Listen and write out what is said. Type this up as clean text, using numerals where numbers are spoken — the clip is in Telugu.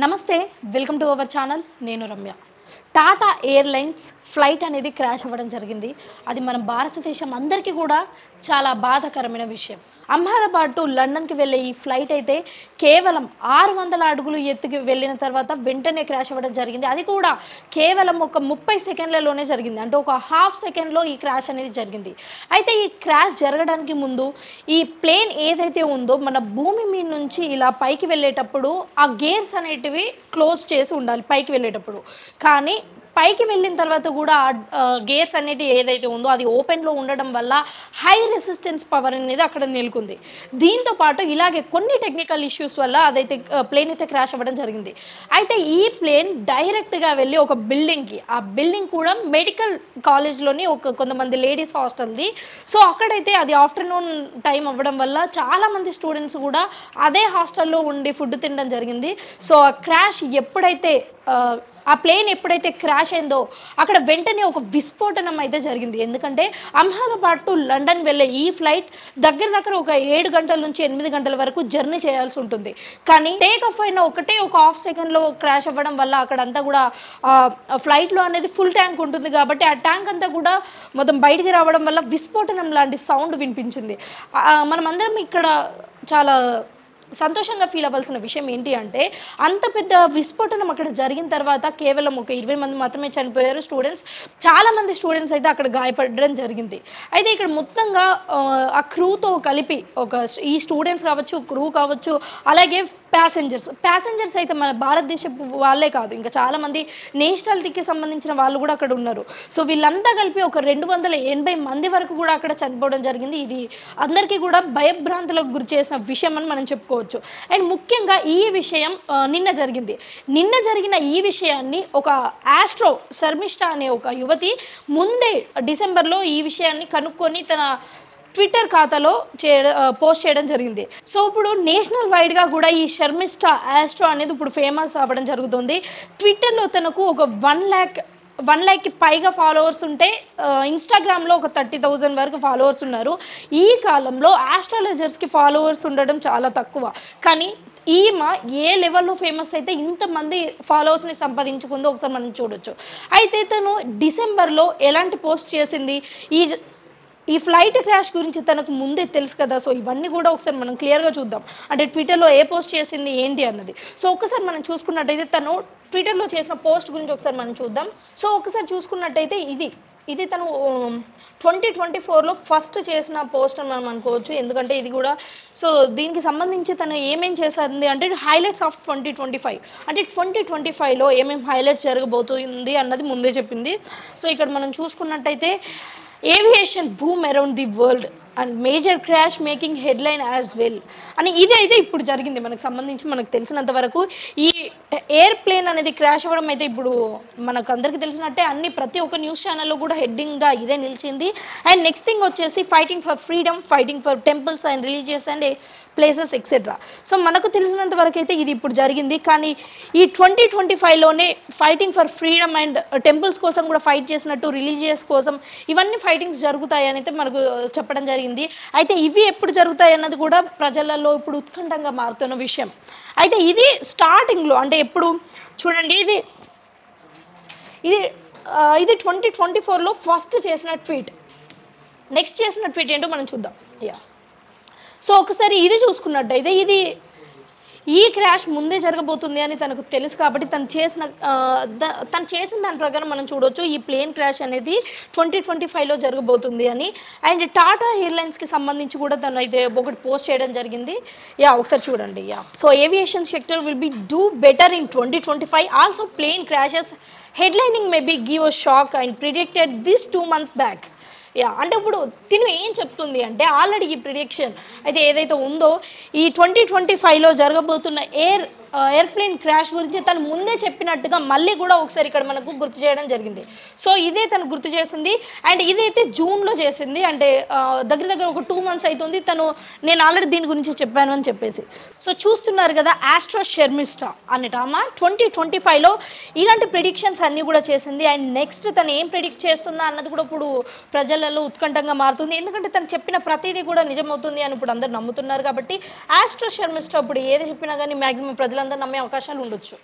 నమస్తే వెల్కమ్ టు అవర్ ఛానల్ నేను రమ్య టాటా ఎయిర్లైన్స్ ఫ్లైట్ అనేది క్రాష్ అవ్వడం జరిగింది అది మన భారతదేశం అందరికీ కూడా చాలా బాధాకరమైన విషయం అహ్మదాబాద్ టు లండన్కి వెళ్ళే ఈ ఫ్లైట్ అయితే కేవలం 600 అడుగులు ఎత్తుకి వెళ్ళిన తర్వాత వెంటనే క్రాష్ అవ్వడం జరిగింది అది కూడా కేవలం ఒక 30 సెకండ్లలోనే జరిగింది అంటే ఒక హాఫ్ సెకండ్లో ఈ క్రాష్ అనేది జరిగింది అయితే ఈ క్రాష్ జరగడానికి ముందు ఈ ప్లేన్ ఏదైతే ఉందో మన భూమి మీద నుంచి ఇలా పైకి వెళ్ళేటప్పుడు ఆ గేర్స్ అనేటివి క్లోజ్ చేసి ఉండాలి పైకి వెళ్ళేటప్పుడు కానీ పైకి వెళ్ళిన తర్వాత కూడా గేర్స్ అనేటివి ఏదైతే ఉందో అది ఓపెన్లో ఉండడం వల్ల హై రెసిస్టెన్స్ పవర్ అనేది అక్కడ నెలకొంది దీంతో పాటు ఇలాగే కొన్ని టెక్నికల్ ఇష్యూస్ వల్ల అదైతే ప్లేన్ అయితే క్రాష్ అవ్వడం జరిగింది అయితే ఈ ప్లేన్ డైరెక్ట్గా వెళ్ళి ఒక బిల్డింగ్కి ఆ బిల్డింగ్ కూడా మెడికల్ కాలేజ్లోని కొంతమంది లేడీస్ హాస్టల్ది సో అక్కడైతే అది ఆఫ్టర్నూన్ టైం అవ్వడం వల్ల చాలామంది స్టూడెంట్స్ కూడా అదే హాస్టల్లో ఉండి ఫుడ్ తినడం జరిగింది సో ఆ క్రాష్ ఎప్పుడైతే ఆ ప్లేన్ ఎప్పుడైతే క్రాష్ అయిందో అక్కడ వెంటనే ఒక విస్ఫోటనం అయితే జరిగింది ఎందుకంటే అహ్మదాబాద్ టు లండన్ వెళ్ళే ఈ ఫ్లైట్ దగ్గర ఒక 7 గంటల నుంచి 8 గంటల వరకు జర్నీ చేయాల్సి ఉంటుంది కానీ టేక్ ఆఫ్ అయిన ఒక హాఫ్ సెకండ్లో క్రాష్ అవ్వడం వల్ల అక్కడంతా కూడా ఫ్లైట్లో అనేది ఫుల్ ట్యాంక్ ఉంటుంది కాబట్టి ఆ ట్యాంక్ అంతా కూడా మొత్తం బయటికి రావడం వల్ల విస్ఫోటనం లాంటి సౌండ్ వినిపించింది మనమందరం ఇక్కడ చాలా సంతోషంగా ఫీల్ అవ్వాల్సిన విషయం ఏంటి అంటే అంత పెద్ద విస్ఫోటనం అక్కడ జరిగిన తర్వాత కేవలం ఒక 20 మంది మాత్రమే చనిపోయారు స్టూడెంట్స్ చాలామంది స్టూడెంట్స్ అయితే అక్కడ గాయపడడం జరిగింది అయితే ఇక్కడ మొత్తంగా ఆ క్రూతో కలిపి ఈ స్టూడెంట్స్ కావచ్చు క్రూ కావచ్చు అలాగే ప్యాసింజర్స్ అయితే మన భారతదేశపు వాళ్ళే కాదు ఇంకా చాలామంది నేషనాలిటీకి సంబంధించిన వాళ్ళు కూడా అక్కడ ఉన్నారు సో వీళ్ళంతా కలిపి ఒక 280 మంది వరకు కూడా అక్కడ చనిపోవడం జరిగింది ఇది అందరికీ కూడా భయభ్రాంతులకు గురి చేసిన విషయం అని మనం చెప్పుకోవచ్చు అండ్ ముఖ్యంగా ఈ విషయం నిన్న జరిగిన ఈ విషయాన్ని ఒక ఆస్ట్రో శర్మిష్ఠా అనే ఒక యువతి ముందే డిసెంబర్లో ఈ విషయాన్ని కనుక్కొని తన ట్విట్టర్ ఖాతాలో పోస్ట్ చేయడం జరిగింది సో ఇప్పుడు నేషనల్ వైడ్గా కూడా ఈ శర్మిష్ఠా ఆస్ట్రో అనేది ఇప్పుడు ఫేమస్ అవ్వడం జరుగుతుంది ట్విట్టర్లో తనకు ఒక 1 lakh పైగా ఫాలోవర్స్ ఉంటే ఇన్స్టాగ్రామ్లో ఒక 30,000 వరకు ఫాలోవర్స్ ఉన్నారు ఈ కాలంలో ఆస్ట్రాలజర్స్కి ఫాలోవర్స్ ఉండడం చాలా తక్కువ కానీ ఈమె ఏ లెవెల్లో ఫేమస్ అయితే ఇంతమంది ఫాలోవర్స్ని సంపాదించుకుందో ఒకసారి మనం చూడొచ్చు అయితే తను డిసెంబర్లో ఎలాంటి పోస్ట్ చేసింది ఈ ఫ్లైట్ క్రాష్ గురించి తనకు ముందే తెలుసు కదా సో ఇవన్నీ కూడా ఒకసారి మనం క్లియర్గా చూద్దాం అంటే ట్విట్టర్లో ఏ పోస్ట్ చేసింది ఏంటి అన్నది సో ఒకసారి మనం చూసుకున్నట్టయితే తను ట్విట్టర్లో చేసిన పోస్ట్ గురించి ఒకసారి మనం చూద్దాం సో ఒకసారి చూసుకున్నట్టయితే ఇది తను 2024లో ఫస్ట్ చేసిన పోస్ట్ అని మనం అనుకోవచ్చు ఎందుకంటే ఇది కూడా సో దీనికి సంబంధించి తను ఏమేం చేసింది అంటే హైలైట్స్ ఆఫ్ 2025 అంటే 2025లో ఏమేమి హైలైట్స్ జరగబోతుంది అన్నది ముందే చెప్పింది సో ఇక్కడ మనం చూసుకున్నట్టయితే aviation boom around the world and major crash making headline as well అని ఇది అయితే ఇప్పుడు జరిగింది మనకు తెలిసినంత వరకు ఈ ఎయిర్ప్లేన్ అనేది క్రాష్ అవ్వడం అయితే ఇప్పుడు మనకు అందరికీ తెలిసినట్టే ప్రతి ఒక్క న్యూస్ ఛానల్లో కూడా హెడ్డింగ్గా ఇదే నిలిచింది అండ్ నెక్స్ట్ థింగ్ వచ్చేసి fighting for freedom fighting for temples and religious and places etcetera so మనకు తెలిసినంత వరకు అయితే ఇది ఇప్పుడు జరిగింది కానీ ఈ 2025లోనే fighting for freedom and temples కోసం కూడా ఫైట్ చేసినట్టు రిలీజియస్ కోసం ఇవన్నీ ఫైటింగ్స్ జరుగుతాయని అయితే మనకు చెప్పడం జరిగింది అయితే ఇవి ఎప్పుడు జరుగుతాయి అన్నది కూడా ప్రజలలో ఇప్పుడు ఉత్కంఠంగా మారుతున్న విషయం అయితే ఇది స్టార్టింగ్లో అంటే ఎప్పుడు చూడండి ఇది 2024లో ఫస్ట్ చేసిన ట్వీట్ నెక్స్ట్ చేసిన ట్వీట్ ఏంటో మనం చూద్దాం సో ఒకసారి ఇది చూసుకున్నట్టయితే ఈ క్రాష్ ముందే జరగబోతుంది అని తనకు తెలుసు కాబట్టి తను చేసిన దాని ప్రకారం మనం చూడవచ్చు ఈ ప్లేన్ క్రాష్ అనేది 2025లో జరగబోతుంది అని అండ్ టాటా ఎయిర్లైన్స్కి సంబంధించి కూడా తను అయితే ఒకటి పోస్ట్ చేయడం జరిగింది ఒకసారి చూడండి so aviation sector will be do better in 2025 also plane crashes headlining maybe give a shock and predicted this 2 months back అంటే ఇప్పుడు తిను ఏం చెప్తుంది అంటే ఆల్రెడీ ఈ ప్రిడిక్షన్ అయితే ఏదైతే ఉందో ఈ 2025లో జరగబోతున్న ఎయిర్ప్లేన్ క్రాష్ గురించి తను ముందే చెప్పినట్టుగా మళ్ళీ కూడా ఒకసారి ఇక్కడ మనకు గుర్తు చేయడం జరిగింది సో ఇదే తను గుర్తు చేసింది అండ్ ఇదైతే జూన్లో చేసింది అంటే దగ్గర ఒక 2 months అవుతుంది నేను ఆల్రెడీ దీని గురించి చెప్పాను అని చెప్పేసి సో చూస్తున్నారు కదా ఆస్ట్రో శర్మిష్ఠా అనేట ఆమె 2025లో ఇలాంటి ప్రిడిక్షన్స్ అన్నీ కూడా చేసింది అండ్ నెక్స్ట్ తను ఏం ప్రిడిక్ట్ చేస్తుందా అన్నది కూడా ఇప్పుడు ప్రజలలో ఉత్కంఠంగా మారుతుంది ఎందుకంటే తను చెప్పిన ప్రతిదీ కూడా నిజమవుతుంది అని ఇప్పుడు అందరు నమ్ముతున్నారు కాబట్టి ఆస్ట్రో శర్మిష్ఠా ఇప్పుడు ఏది చెప్పినా కానీ మ్యాక్సిమం ప్రజలందరూ వాళ్ళందరూ నమ్మే అవకాశాలు ఉండొచ్చు.